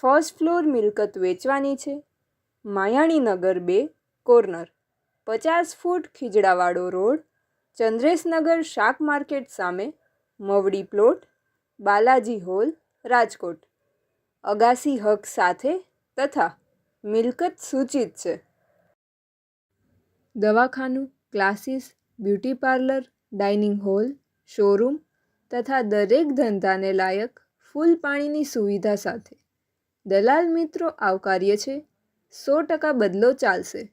First floor મિલકત વેચવાની છે. માયાણીનગર 2 કોર્નર, 50 ફૂટ ખીજડાવાળો રોડ, ચંદ્રેશનગર શાક માર્કેટ સામે, મવડી પ્લોટ, બાલાજી હોલ, રાજકોટ. અગાસી હક સાથે તથા મિલકત સૂચિત છે. દવાખાનું, classes, beauty parlour, dining hall, showroom તથા દરેક ધંધાને લાયક ફૂલ પાણીની સુવિધા સાથે. દલાલ મિત્રો આવકાર્ય છે. 100% બદલો ચાલશે.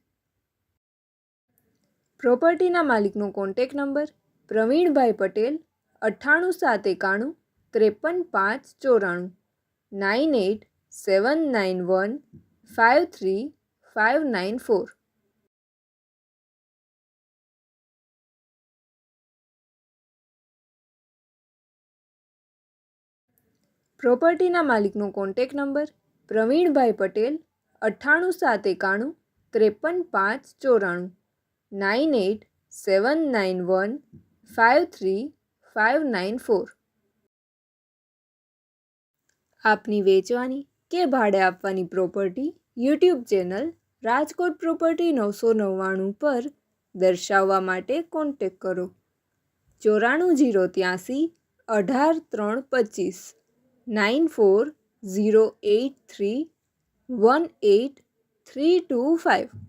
પ્રોપર્ટીના માલિકનો કોન્ટેક્ટ નંબર પ્રવીણભાઈ પટેલ 98 791 53 594 9879153594. પ્રોપર્ટીના માલિકનો કોન્ટેક્ટ નંબર પ્રવીણભાઈ પટેલ 98 791 53 594 9879153594. આપની વેચવાની કે ભાડે આપવાની property YouTube channel Rajkot property 999 પર દર્શાવવા માટે કોન્ટેક્ટ કરો. 94 083 18 94 083 18325.